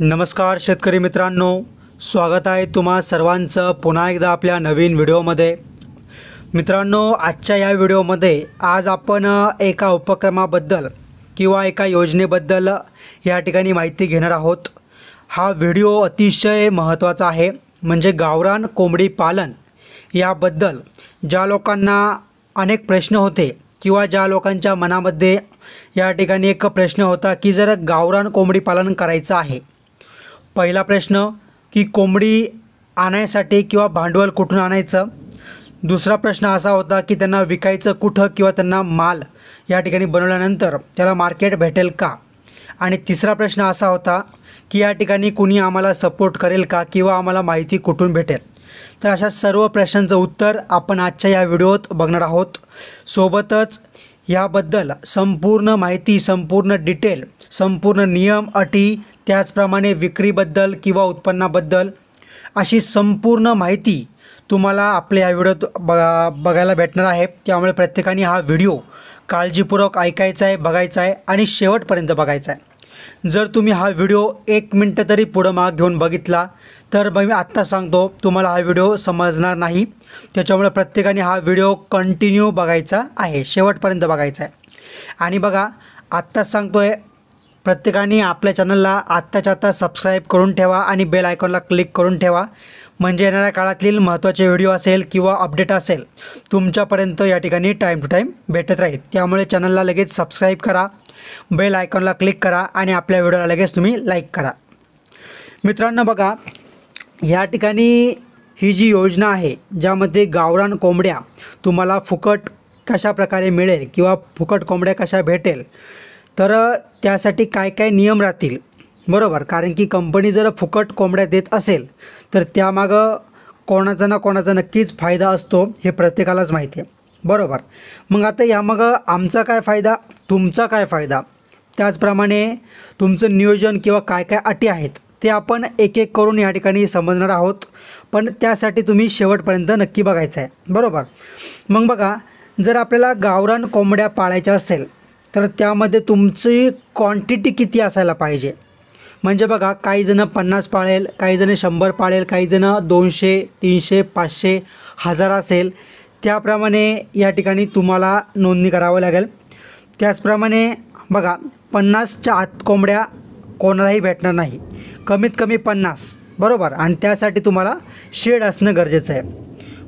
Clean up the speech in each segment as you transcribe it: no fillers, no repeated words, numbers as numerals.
नमस्कार शेतकरी मित्रांनो, स्वागत आहे तुम्हा सर्वांचं पुन्हा एकदा आपल्या नवीन व्हिडिओमध्ये। मित्रांनो, आजच्या या व्हिडिओमध्ये आज आपण एका उपक्रमाबद्दल किंवा एका योजनेबद्दल या ठिकाणी माहिती घेणार आहोत। हा व्हिडिओ अतिशय महत्त्वाचा आहे, म्हणजे गावरान कोंबडी पालन याबद्दल ज्या लोकांना अनेक प्रश्न होते किंवा ज्या लोकांच्या मनामध्ये या ठिकाणी एक प्रश्न होता की जर गावरान कोंबडी पालन करायचं आहे, पहिला प्रश्न की कोंबडी आणायसाठी किंवा भांडवल कुठून आणायचं। दुसरा प्रश्न असा होता की त्यांना विकायचं कुठं किंवा त्यांना माल या ठिकाणी बनवल्यानंतर त्याला मार्केट भेटेल का। आणि तिसरा प्रश्न असा होता की या ठिकाणी कुणी आम्हाला सपोर्ट करेल का किंवा आम्हाला माहिती कुठून भेटेल। तर अशा सर्व प्रश्नांचं उत्तर आपण आजच्या या व्हिडिओत बघणार आहोत। सोबतच याबद्दल संपूर्ण माहिती, संपूर्ण डिटेल, संपूर्ण नियम, अटी, त्याचप्रमाणे विक्रीबद्दल किंवा उत्पन्नाबद्दल अशी संपूर्ण माहिती तुम्हाला आपल्या या व्हिडिओत बघायला भेटणार आहे। त्यामुळे प्रत्येकाने हा व्हिडिओ काळजीपूर्वक ऐकायचा आहे, बघायचा आहे आणि शेवटपर्यंत बघायचा आहे। जर तुम्ही हा व्हिडिओ 1 मिनिट तरी पुढं माग घेऊन बघितला तर मी आत्ता सांगतो तुम्हाला हा व्हिडिओ समजणार नाही। त्याच्यामुळे प्रत्येकाने हा व्हिडिओ कंटिन्यू बघायचा आहे, शेवटपर्यंत बघायचा आहे। आणि बघा, आत्ताच सांगतोय, प्रत्येकाने आपल्या चॅनलला आत्ताच्या आत्ता सबस्क्राईब करून ठेवा आणि बेल आयकॉनला क्लिक करून ठेवा, म्हणजे येणाऱ्या काळातील महत्त्वाचे व्हिडिओ असेल किंवा अपडेट असेल तुमच्यापर्यंत या ठिकाणी टाईम टू टाईम भेटत राहील। त्यामुळे चॅनलला लगेच सबस्क्राईब करा, बेल आयकॉनला क्लिक करा आणि आपल्या व्हिडिओला लगेच तुम्ही लाईक करा। मित्रांनो बघा, या ठिकाणी ही जी योजना आहे ज्यामध्ये गावरान कोंबड्या तुम्हाला फुकट कशा प्रकारे मिळेल किंवा फुकट कोंबड्या कशा भेटेल, तर त्यासाठी काय काय नियम राहतील, बरोबर। कारण की कंपनी जर फुकट कोंबड्या देत असेल तर त्यामागं कोणाचा ना कोणाचा नक्कीच फायदा असतो, हे प्रत्येकालाच माहिती आहे, बरोबर। मग आता यामागं आमचा काय फायदा, तुमचा काय फायदा, त्याचप्रमाणे तुमचं नियोजन किंवा काय काय अटी आहेत ते आपण एक एक करून या ठिकाणी समजणार आहोत। पण त्यासाठी तुम्ही शेवटपर्यंत नक्की बघायचं आहे, बरोबर। मग बघा, जर आपल्याला गावरान कोंबड्या पाळायच्या असेल तर त्यामध्ये तुमची क्वांटिटी किती असायला पाहिजे। म्हणजे बघा, काही जण 50 पाळेल, काही जण 100 पाळेल, काही जण 200, 300, 500, 1000 असेल, त्याप्रमाणे या ठिकाणी तुम्हाला नोंदणी करावं लागेल। त्याचप्रमाणे बघा, 50च्या आत कोंबड्या कोणालाही भेटणार नाही, कमीत कमी 50, बरोबर। आणि त्यासाठी तुम्हाला शेड असणं गरजेचं आहे,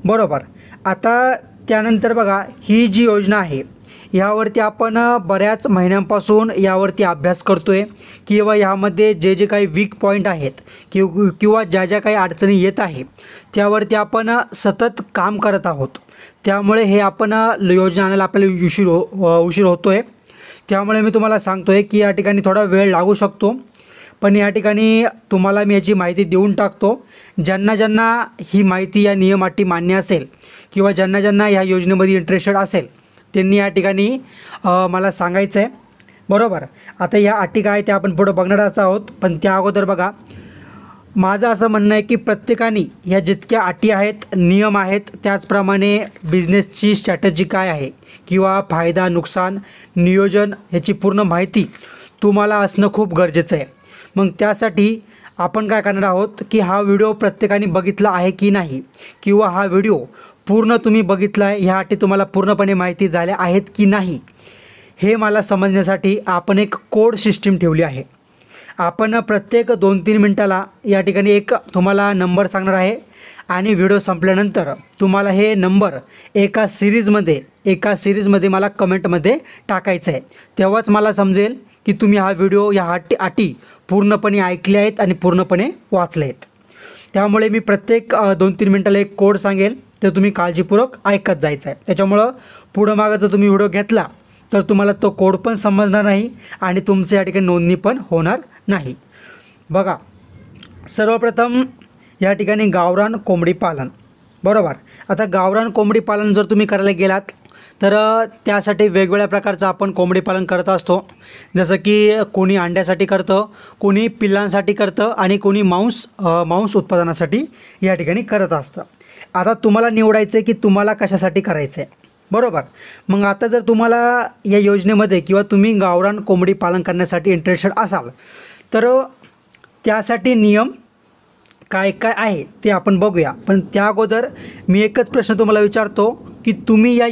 बरोबर। आता त्यानंतर बघा, ही जी योजना आहे यावरती आपण बऱ्याच महिन्यांपासून यावरती अभ्यास करतो आहे किंवा यामध्ये जे जे काही वीक पॉईंट आहेत किंवा ज्या ज्या काही अडचणी येत आहे त्यावरती आपण सतत काम करत आहोत। त्यामुळे हे आपण योजना आणायला आपल्याला उशीर होतो आहे। त्यामुळे मी तुम्हाला सांगतो आहे की या ठिकाणी थोडा वेळ लागू शकतो, पण या ठिकाणी तुम्हाला मी याची माहिती देऊन टाकतो। ज्यांना ज्यांना ही माहिती, या नियम अटी मान्य असेल किंवा ज्यांना ज्यांना ह्या योजनेमध्ये इंटरेस्टेड असेल त्यांनी या ठिकाणी मला सांगायचं आहे, बरोबर। आता या अटी काय ते आपण पुढं बघणारच आहोत, पण त्या अगोदर बघा, माझं असं म्हणणं आहे की प्रत्येकाने ह्या जितक्या अटी आहेत, नियम आहेत, त्याचप्रमाणे बिझनेसची स्ट्रॅटजी काय आहे किंवा फायदा, नुकसान, नियोजन ह्याची पूर्ण माहिती तुम्हाला असणं खूप गरजेचं आहे। मग त्यासाठी आपण काय करणार आहोत की हा व्हिडिओ प्रत्येकाने बघितला आहे की नाही, किंवा हा व्हिडिओ पूर्ण तुम्ही बघितला आहे, ह्या अटी तुम्हाला पूर्णपणे माहिती झाल्या आहेत की नाही, हे मला समजण्यासाठी आपण एक कोड सिस्टीम ठेवली आहे। आपण प्रत्येक 2-3 मिनटाला या ठिकाणी एक तुम्हाला नंबर सांगणार आहे आणि व्हिडिओ संपल्यानंतर तुम्हाला हे नंबर एका सिरीजमध्ये मला कमेंटमध्ये टाकायचं आहे। तेव्हाच मला समजेल की तुम्ही हा व्हिडिओ, या अटी पूर्णपणे ऐकल्या आहेत आणि पूर्णपणे वाचल्या आहेत। त्यामुळे मी प्रत्येक 2-3 मिनटाला एक कोड सांगेल, ते तुम्ही काळजीपूर्वक ऐकत जायचं आहे। त्याच्यामुळं पुढं मागं जर तुम्ही व्हिडिओ घेतला तर तुम्हाला तो कोड पण समजणार नाही आणि तुमचं या ठिकाणी नोंदणी पण होणार नाही। बघा, सर्वप्रथम या ठिकाणी गावरान कोंबडी पालन, बरोबर। आता गावरान कोंबडी पालन जर तुम्ही करायला गेलात तर त्यासाठी वेगवेगळ्या प्रकारचं आपण कोंबडी पालन करत असतो। जसं की कोणी अंड्यासाठी करतं, कोणी पिल्लांसाठी करतं आणि कोणी मांस उत्पादनासाठी या ठिकाणी करत असतं। आता तुम्हाला निवडायचं आहे की तुम्हाला कशासाठी करायचं आहे, बरोबर। मग आता जर तुम्हाला या योजनेमध्ये किंवा तुम्ही गावरान कोंबडी पालन करण्यासाठी इंटरेस्टेड असाल तर त्यासाठी नियम काय काय आहे ते आपण बघूया. पण त्या अगोदर मी एकच प्रश्न तुम्हाला विचारतो की तुम्ही या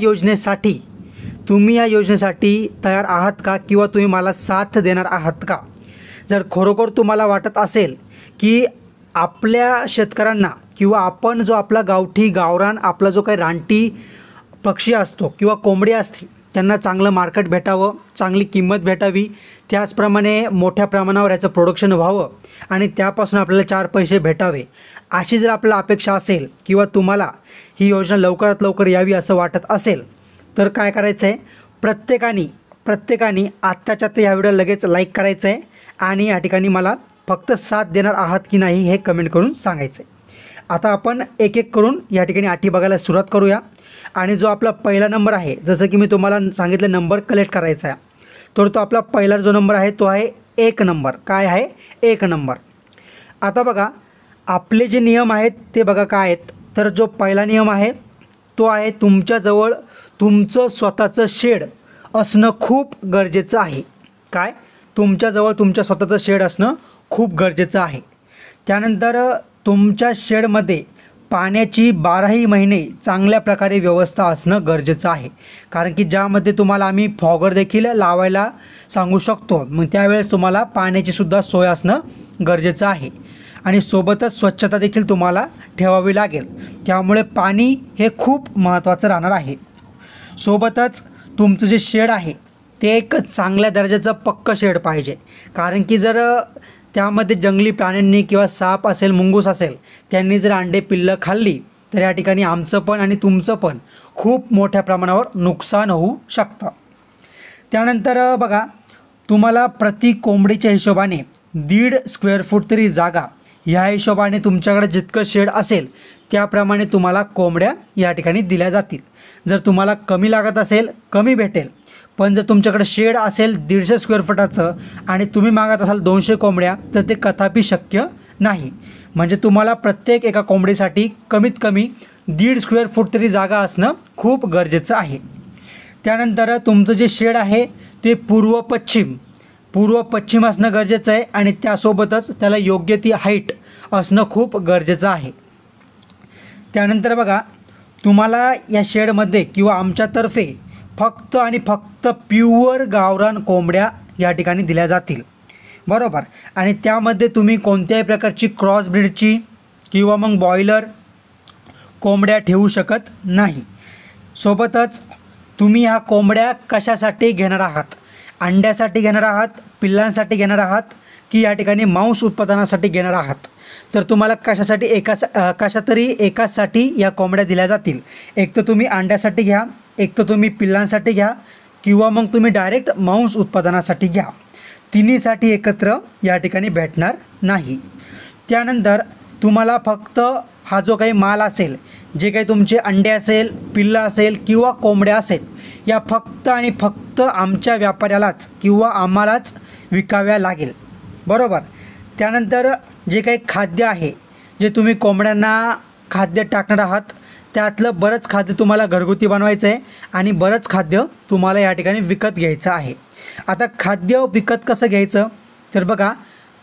योजनेसाठी तयार आहात का, किंवा तुम्ही मला साथ देणार आहात का? जर खरोखर तुम्हाला वाटत असेल की आपल्या शेतकऱ्यांना किंवा आपण जो आपला गावरान आपला जो काही रानटी पक्षी असतो किंवा कोंबडी असते त्यांना चांगलं मार्केट भेटावं, चांगली किंमत भेटावी, त्याचप्रमाणे मोठ्या प्रमाणावर याचं प्रोडक्शन व्हावं आणि त्यापासून आपल्याला 4 पैसे भेटावे, अशी जर आपल्याला अपेक्षा असेल किंवा तुम्हाला ही योजना लवकरात लवकर यावी असं वाटत असेल तर काय करायचं आहे, प्रत्येकाने आत्ताच्या आत्ता ह्या व्हिडिओ लगेच लाईक करायचं आहे आणि या ठिकाणी मला फक्त साथ देणार आहात की नाही हे कमेंट करून सांगायचं आहे. आता आपण एक एक करून या ठिकाणी अटी बघायला सुरुवात करूया. आणि जो आपला पहिला नंबर आहे, जसं की मी तुम्हाला सांगितलं नंबर कलेक्ट करायचा आहे, तर तो आपला पहिला जो नंबर आहे तो आहे 1 नंबर. काय आहे? 1 नंबर. आता बघा आपले जे नियम आहेत ते बघा काय आहेत. तर जो पहिला नियम आहे तो आहे तुमच्याजवळ तुमचं स्वतःचं शेड असणं खूप गरजेचं आहे. काय? तुमच्याजवळ तुमच्या स्वतःचं शेड असणं खूप गरजेचं आहे. त्यानंतर तुमच्या शेडमध्ये पाण्याची 12ही महिने चांगल्या प्रकारे व्यवस्था असणं गरजेचं आहे, कारण की ज्यामध्ये तुम्हाला आम्ही फॉगर देखील लावायला सांगू शकतो. मग त्यावेळेस तुम्हाला पाण्याची सुद्धा सोय असणं गरजेचं आहे आणि सोबतच स्वच्छता देखील तुम्हाला ठेवावी लागेल. त्यामुळे पाणी हे खूप महत्त्वाचं राहणार आहे. सोबतच तुमचं जे शेड आहे ते एक चांगल्या दर्जाचं पक्कं शेड पाहिजे, कारण की जर त्यामध्ये जंगली प्राण्यांनी किंवा साप असेल, मुंगूस असेल, त्यांनी जर अंडे पिल्लं खाल्ली तर या ठिकाणी आमचं पण आणि तुमचं पण खूप मोठ्या प्रमाणावर नुकसान होऊ शकतं. त्यानंतर बघा तुम्हाला प्रति कोंबडीच्या हिशोबाने 1.5 स्क्वेअर फूट तरी जागा, ह्या हिशोबाने तुमच्याकडे जितकं शेड असेल त्याप्रमाणे तुम्हाला कोंबड्या या ठिकाणी दिल्या जातील. जर तुम्हाला कमी लागत असेल कमी भेटेल, पण जर तुमच्याकडे शेड असेल 150 स्क्वेअर फुटाचं आणि तुम्ही मागत असाल 200 कोंबड्या तर ते कदापि शक्य नाही. म्हणजे तुम्हाला प्रत्येक एका कोंबडीसाठी कमीत कमी 1.5 स्क्वेअर फूट तरी जागा असणं खूप गरजेचं आहे. त्यानंतर तुमचं जे शेड आहे ते पूर्व पश्चिम असणं गरजेचं आहे आणि त्यासोबतच त्याला योग्य ती हाईट असणं खूप गरजेचं आहे. त्यानंतर बघा तुम्हाला या शेडमध्ये किंवा आमच्यातर्फे फक्त आणि फक्त प्युअर गावरान कोंबड्या या ठिकाणी दिल्या जातील, बरोबर. आणि त्यामध्ये तुम्ही कोणत्याही प्रकारची क्रॉस ब्रीडची किंवा मग बॉयलर कोंबड्या ठेवू शकत नाही. सोबतच तुम्ही ह्या कोंबड्या कशासाठी घेणार आहात? अंड्यासाठी घेणार आहात, पिल्लांसाठी घेणार आहात की या ठिकाणी मांस उत्पादनासाठी घेणार आहात? तर तुम्हाला कशातरी एकासाठी या कोंबड्या दिल्या जातील. एक तर तुम्ही अंड्यासाठी घ्या, एक तर तुम्ही पिल्लांसाठी घ्या किंवा मग तुम्ही डायरेक्ट मांस उत्पादनासाठी घ्या. तिन्हीसाठी एकत्र या ठिकाणी भेटणार नाही. त्यानंतर तुम्हाला फक्त हा जो काही माल असेल, जे काही तुमचे अंडे असेल, पिल्लं असेल किंवा कोंबड्या असेल, या फक्त आणि फक्त आमच्या व्यापाऱ्यालाच किंवा आम्हालाच विकाव्या लागेल, बरोबर. त्यानंतर जे काही खाद्य आहे, जे तुम्ही कोंबड्यांना खाद्य टाकणार आहात, त्यातलं बरंच खाद्य तुम्हाला घरगुती बनवायचं आहे आणि बरंच खाद्य तुम्हाला या ठिकाणी विकत घ्यायचं आहे. आता खाद्य विकत कसं घ्यायचं? तर बघा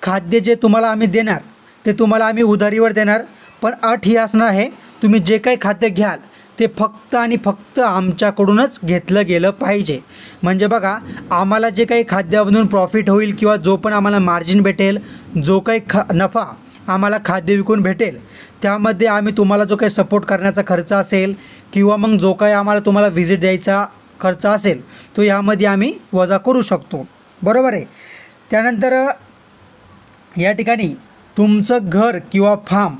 खाद्य जे तुम्हाला आम्ही देणार ते तुम्हाला आम्ही उधारीवर देणार, पण अट ही असणार आहे तुम्ही जे काही खाद्य घ्याल ते फक्त आणि फक्त आमच्याकडूनच घेतलं गेलं पाहिजे. म्हणजे बघा आम्हाला जे काही खाद्यामधून प्रॉफिट होईल किंवा जो पण आम्हाला मार्जिन भेटेल, जो काही नफा आम्हाला खाद्य विकून भेटेल, त्यामध्ये आम्ही तुम्हाला जो काही सपोर्ट करण्याचा खर्च असेल किंवा मग जो काही आम्हाला तुम्हाला व्हिजिट द्यायचा खर्च असेल तो यामध्ये आम्ही वजा करू शकतो, बरोबर आहे. त्यानंतर या ठिकाणी तुमचं घर किंवा फार्म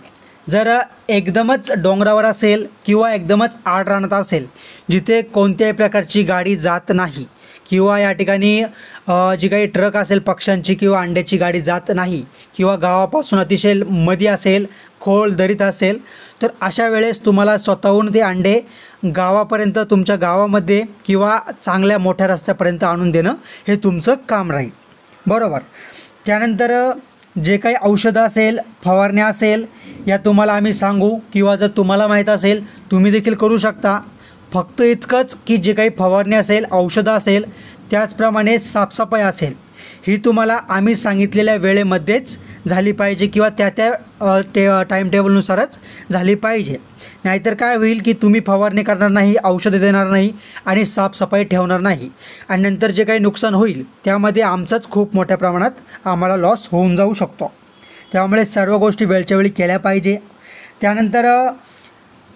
जर एकदमच डोंगरावर असेल किंवा एकदमच आड रानात असेल, जिथे कोणत्याही प्रकारची गाडी जात नाही किंवा या ठिकाणी जी काही ट्रक असेल पक्ष्यांची किंवा अंड्याची गाडी जात नाही किंवा गावापासून अतिशय मध्ये असेल, खोल दरीत असेल, तर अशा वेळेस तुम्हाला स्वतःहून ते अंडे गावापर्यंत तुमच्या गावामध्ये किंवा चांगल्या मोठ्या रस्त्यापर्यंत आणून देणं हे तुमचं काम राहील, बरोबर. त्यानंतर जे काही औषधं असेल, फवारण्या असेल, या तुम्हाला आम्ही सांगू किंवा जर तुम्हाला माहीत असेल तुम्ही देखील करू शकता. फक्त इतकंच की जे काही फवारणी असेल, औषधं असेल, त्याचप्रमाणे साफसफाई असेल, ही तुम्हाला आम्ही सांगितलेल्या वेळेमध्येच झाली पाहिजे किंवा त्या टाईम टेबलनुसारच झाली पाहिजे. नाहीतर काय होईल की तुम्ही फवारणी करणार नाही, औषधं देणार नाही आणि साफसफाई ठेवणार नाही आणि नंतर जे काही नुकसान होईल त्यामध्ये आमचाच खूप मोठ्या प्रमाणात आम्हाला लॉस होऊन जाऊ शकतो. त्यामुळे सर्व गोष्टी वेळच्या वेळी केल्या पाहिजे. त्यानंतर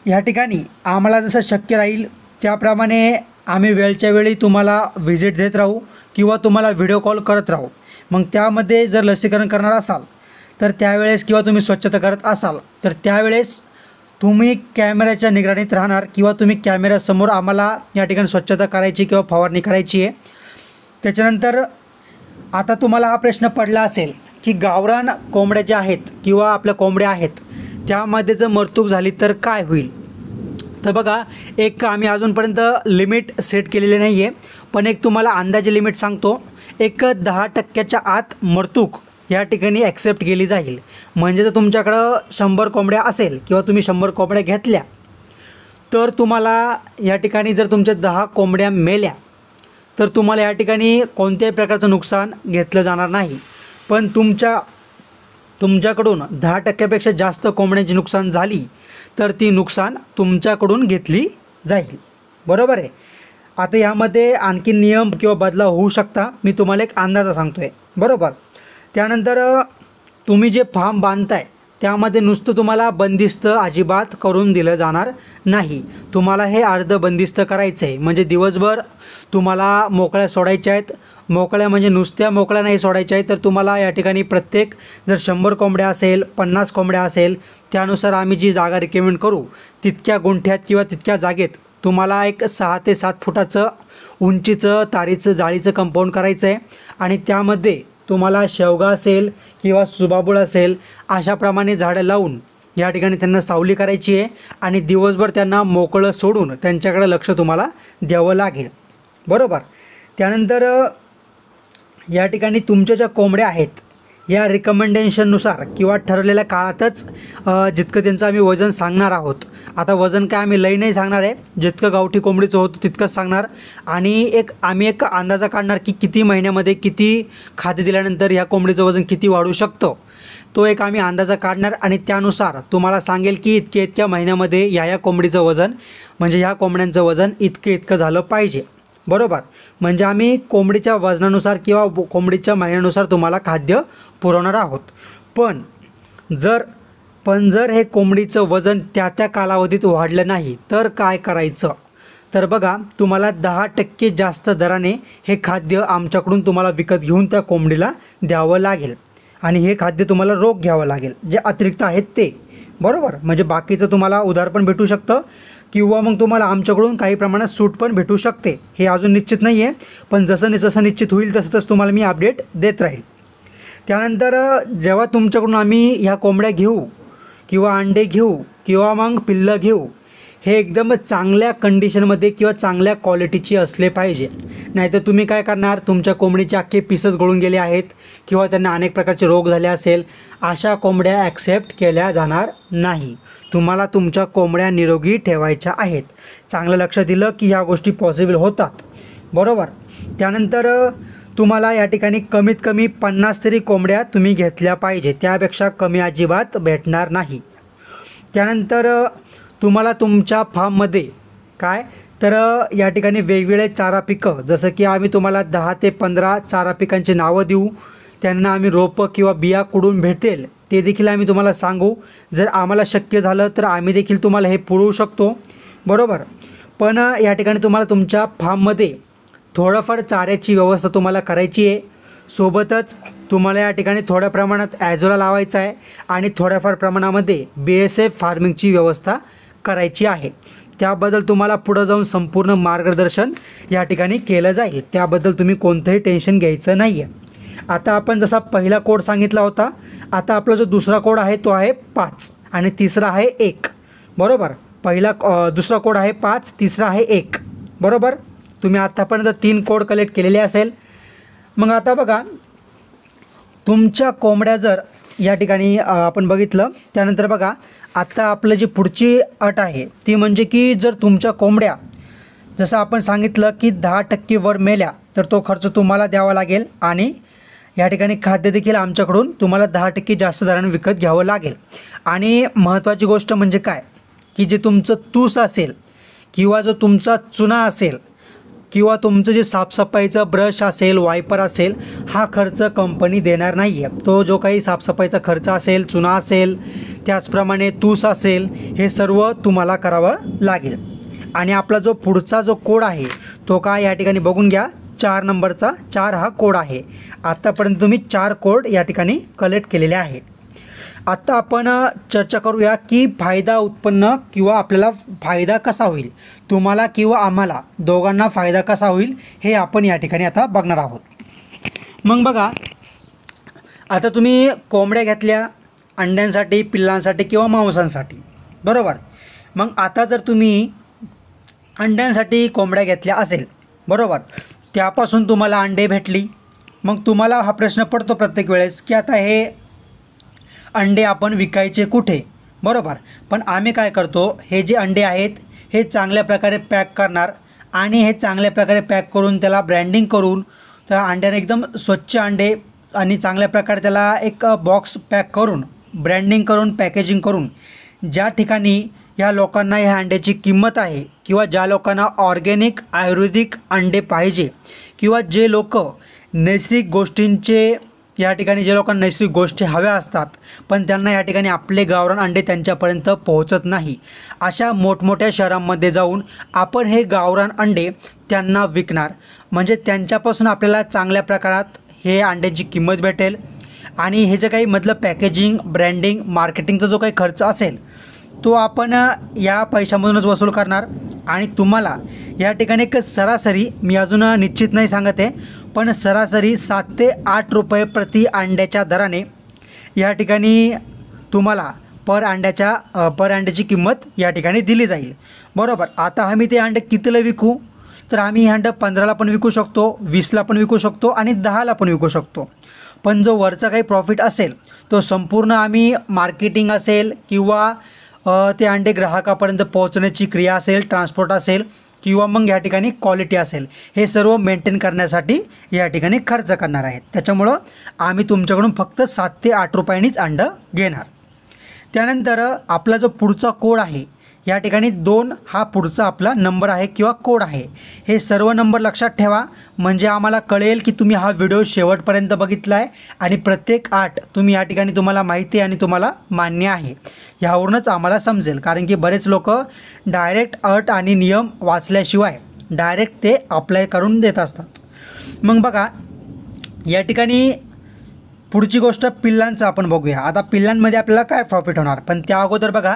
या ठिकाणी आम्हाला जसं शक्य राहील त्याप्रमाणे आम्ही वेळच्या वेळी तुम्हाला व्हिजिट देत राहू किंवा तुम्हाला व्हिडिओ कॉल करत राहू. मग त्यामध्ये जर लसीकरण करणार असाल तर त्यावेळेस किंवा तुम्ही स्वच्छता करत असाल तर त्यावेळेस तुम्ही कॅमेऱ्याच्या निगराणीत राहणार किंवा तुम्ही कॅमेऱ्यासमोर आम्हाला या ठिकाणी स्वच्छता करायची किंवा फवारणी करायची आहे. त्याच्यानंतर आता तुम्हाला हा प्रश्न पडला असेल की गावरान कोंबड्या ज्या आहेत किंवा आपल्या कोंबड्या आहेत त्यामध्ये जर मरतूक झाली तर काय होईल. तर बघा, एक आम्ही अजूनपर्यंत लिमिट सेट केलेली नाही आहे, पण एक तुम्हाला अंदाजे लिमिट सांगतो. एक 10% आत मरतूक या ठिकाणी ॲक्सेप्ट केली जाईल. म्हणजे जर तुमच्याकडं 100 कोंबड्या असेल किंवा तुम्ही 100 कोंबड्या घेतल्या तर तुम्हाला या ठिकाणी जर तुमच्या 10 कोंबड्या मेल्या तर तुम्हाला या ठिकाणी कोणत्याही प्रकारचं नुकसान घेतलं जाणार नाही. पण तुमच्याकडून 10%पेक्षा जास्त कोंबड्यांची नुकसान झाली तर ती नुकसान तुमच्याकडून घेतली जाईल. बरोबर आहे. आता यामध्ये आणखी नियम किंवा बदलाव होऊ शकता. मी तुम्हाला एक अंदाजा सांगतो आहे. बरोबर. त्यानंतर तुम्ही जे फार्म बांधताय त्यामध्ये नुसतं तुम्हाला बंदिस्त अजिबात करून दिलं जाणार नाही. तुम्हाला हे अर्ध बंदिस्त करायचं आहे. म्हणजे दिवसभर तुम्हाला मोकळ्या सोडायच्या आहेत. मोकळ्या म्हणजे नुसत्या मोकळ्या नाही सोडायच्या आहेत, तर तुम्हाला या ठिकाणी प्रत्येक जर 100 कोंबड्या असेल, 50 कोंबड्या असेल, त्यानुसार आम्ही जी जागा रिकमेंड करू तितक्या गुंठ्यात किंवा तितक्या जागेत तुम्हाला एक 6 ते 7 फुटाचं उंचीचं तारीचं जाळीचं कंपाऊंड करायचं आहे. आणि त्यामध्ये तुम्हाला शेवगा असेल किंवा सुबाबूळ असेल अशाप्रमाणे झाडं लावून या ठिकाणी त्यांना सावली करायची आहे आणि दिवसभर त्यांना मोकळं सोडून त्यांच्याकडे लक्ष तुम्हाला द्यावं लागेल. बरोबर. त्यानंतर या ठिकाणी तुमच्या ज्या कोंबड्या आहेत या रिकमेंडेशननुसार किंवा ठरलेल्या काळातच जितकं त्यांचं आम्ही वजन सांगणार आहोत. आता वजन काय आम्ही लई नाही सांगणार आहे, जितकं गावठी कोंबडीचं होतं तितकंच सांगणार. आणि आम्ही एक अंदाजा काढणार की किती महिन्यामध्ये किती खाद्य दिल्यानंतर ह्या कोंबडीचं वजन किती वाढू शकतं, तो एक आम्ही अंदाजा काढणार आणि त्यानुसार तुम्हाला सांगेल की इतक्या महिन्यामध्ये या कोंबडीचं वजन म्हणजे ह्या कोंबड्यांचं वजन इतकं झालं पाहिजे. बरोबर. म्हणजे आम्ही कोंबडीच्या वजनानुसार किंवा कोंबडीच्या महिन्यानुसार तुम्हाला खाद्य पुरवणार आहोत. पण जर हे कोंबडीचं वजन त्या कालावधीत वाढलं नाही तर काय करायचं. तर बघा, तुम्हाला 10% जास्त दराने हे खाद्य आमच्याकडून तुम्हाला विकत घेऊन त्या कोंबडीला द्यावं लागेल आणि हे खाद्य तुम्हाला रोख घ्यावं लागेल जे अतिरिक्त आहेत ते. बरोबर. म्हणजे बाकीचं तुम्हाला उधार पण भेटू शकतं किंवा मग तुम्हाला आमच्याकडून काही प्रमाणात सूट पण भेटू शकते. हे अजून निश्चित नाही आहे, पण जसं निश्चित होईल तसं तुम्हाला मी अपडेट देत राहील. त्यानंतर जेव्हा तुमच्याकडून आम्ही ह्या कोंबड्या घेऊ किंवा अंडे घेऊ किंवा मग पिल्लं घेऊ, हे एकदम चांगल्या कंडिशनमध्ये किंवा चांगल्या क्वालिटीची असले पाहिजे. नाहीतर तुम्ही काय करणार, तुमच्या कोंबडीचे अख्खे पीसच गळून गेले आहेत किंवा त्यांना अनेक प्रकारचे रोग झाले असेल, अशा कोंबड्या ॲक्सेप्ट केल्या जाणार नाही. तुम्हाला तुमच्या कोंबड्या निरोगी ठेवायच्या आहेत. चांगलं लक्ष दिलं की ह्या गोष्टी पॉसिबल होतात. बरोबर. त्यानंतर तुम्हाला या ठिकाणी कमीत कमी 50 तरी कोंबड्या तुम्ही घेतल्या पाहिजे. त्यापेक्षा कमी अजिबात भेटणार नाही. त्यानंतर तुम्हाला तुमच्या फार्ममध्ये काय तर या ठिकाणी वेगवेगळे चारा पिकं, जसं की आम्ही तुम्हाला 10 ते 15 चारा पिकांची नावं देऊ. त्यांना आम्ही रोपं किंवा बिया कुठून भेटेल ते देखील आम्ही तुम्हाला सांगू. जर आम्हाला शक्य झालं तर आम्ही देखील तुम्हाला हे पुरवू शकतो. बरोबर. पण या ठिकाणी तुम्हाला तुमच्या फार्ममध्ये थोडंफार चाऱ्याची व्यवस्था तुम्हाला करायची आहे. सोबतच तुम्हाला या ठिकाणी थोड्या प्रमाणात ॲझोला लावायचा आहे आणि थोड्याफार प्रमाणामध्ये BSF फार्मिंगची व्यवस्था करायची आहे. त्याबद्दल तुम्हाला पुढं जाऊन संपूर्ण मार्गदर्शन या ठिकाणी केलं जाईल. त्याबद्दल तुम्ही कोणतंही टेन्शन घ्यायचं नाही आहे. आता आपण जसा पहिला कोड सांगितला होता, आता आपला जो दुसरा कोड आहे तो आहे 5 आणि तिसरा आहे 1. बरोबर. दुसरा कोड आहे 5, तिसरा आहे 1. बरोबर. तुम्ही आत्तापर्यंत 3 कोड कलेक्ट केलेले असेल. मग आता बघा, तुमच्या कोंबड्या जर या ठिकाणी आपण बघितलं, त्यानंतर बघा आत्ता आपलं जी पुढची अट आहे ती म्हणजे की जर तुमच्या कोंबड्या जसं आपण सांगितलं की 10% वर मेल्या तर तो खर्च तुम्हाला द्यावा लागेल आणि या ठिकाणी खाद्य देखील आमच्याकडून तुम्हाला 10% जास्त दराने विकत घ्यावं लागेल। आणि महत्त्वाची गोष्ट म्हणजे काय की जे तुमचं तूस असेल किंवा जो तुमचा चुना असेल किंवा तुमचं जे साफसफाईचा ब्रश असेल, वायपर असेल, हा खर्च कंपनी देणार नाही आहे। तो जो काही साफसफाईचा खर्च असेल, चुना असेल, त्याचप्रमाणे तूस असेल, हे सर्व तुम्हाला करावं लागेल। आणि आपला जो पुढचा जो कोड आहे तो काय या ठिकाणी बघून घ्या, 4 नंबरचा 4 हा कोड आहे। आत्तापर्यंत तुम्ही 4 कोड या ठिकाणी कलेक्ट केलेले आहे। आता आपण चर्चा करूया की फायदा उत्पन्न किंवा आपल्याला फायदा कसा होईल, तुम्हाला किंवा आम्हाला दोघांना फायदा कसा होईल हे आपण या ठिकाणी आता बघणार आहोत। मग बघा, आता तुम्ही कोंबड्या घेतल्या अंड्यांसाठी, पिल्लांसाठी किंवा मांसासाठी, बरोबर। मग आता जर तुम्ही अंड्यांसाठी कोंबड्या घेतल्या असेल, बरोबर, त्यापासून तुम्हाला अंडे भेटली, मग तुम्हाला हा प्रश्न पडतो प्रत्येक वेळेस की आता हे अंडे आपण विकायचे कुठे, बरोबर। पण आम्ही काय करतो, हे जे अंडे आहेत हे चांगल्या प्रकारे पॅक करणार आणि हे चांगल्या प्रकारे पॅक करून त्याला ब्रँडिंग करून त्या अंड्याने एकदम स्वच्छ अंडे आणि चांगल्या प्रकारे त्याला एक बॉक्स पॅक करून ब्रँडिंग करून पॅकेजिंग करून ज्या ठिकाणी या लोकांना ह्या अंड्याची किंमत आहे किंवा ज्या लोकांना ऑर्गॅनिक आयुर्वेदिक अंडे पाहिजे किंवा जे लोक नैसर्गिक गोष्टींचे या ठिकाणी जे लोकांना नैसर्गिक गोष्टी हव्या असतात पण त्यांना या ठिकाणी आपले गावरान अंडे त्यांच्यापर्यंत पोहोचत नाही, अशा मोठमोठ्या शहरांमध्ये जाऊन आपण हे गावरान अंडे त्यांना विकणार। म्हणजे त्यांच्यापासून आपल्याला चांगल्या प्रकारात हे अंड्यांची किंमत भेटेल आणि हे जे काही मधलं पॅकेजिंग, ब्रँडिंग, मार्केटिंगचा जो काही खर्च असेल तो आपण या पैशामधूनच वसूल करणार। आणि तुम्हाला या ठिकाणी एक सरासरी, मी अजून निश्चित नाही सांगत आहे, पण सरासरी 7 ते 8 रुपये प्रति अंड्याच्या दराने या ठिकाणी तुम्हाला पर अंड्याची किंमत या ठिकाणी दिली जाईल, बरोबर। आता आम्ही ते अंडे कितीला विकू, तर आम्ही हे अंडं 15ला पण विकू शकतो, 20ला पण विकू शकतो आणि 10ला पण विकू शकतो। पण जो वरचा काही प्रॉफिट असेल तो संपूर्ण आम्ही मार्केटिंग असेल किंवा ते अंडे ग्राहकापर्यंत पोहोचण्याची क्रिया असेल, ट्रान्सपोर्ट असेल किंवा मग या ठिकाणी क्वालिटी असेल, हे सर्व मेंटेन करण्यासाठी या ठिकाणी खर्च करणार आहेत। त्याच्यामुळं आम्ही तुमच्याकडून फक्त 7 ते 8 रुपयांनीच अंडं घेणार। त्यानंतर आपला जो पुढचा कोड आहे या ठिकाणी 2 हा पुढचा आपला नंबर आहे किंवा कोड आहे। हे सर्व नंबर लक्षात ठेवा, म्हणजे आम्हाला कळेल की तुम्ही हा व्हिडिओ शेवटपर्यंत बघितला आहे आणि प्रत्येक अट तुम्ही या ठिकाणी तुम्हाला माहिती आहे आणि तुम्हाला मान्य आहे, ह्यावरूनच आम्हाला समजेल। कारण की बरेच लोक डायरेक्ट अट आणि नियम वाचल्याशिवाय डायरेक्ट ते अप्लाय करून देत असतात। मग बघा, या ठिकाणी पुढची गोष्ट पिल्लांचं आपण बघूया। आता पिल्लांमध्ये आपल्याला काय प्रॉफिट होणार, पण त्या अगोदर बघा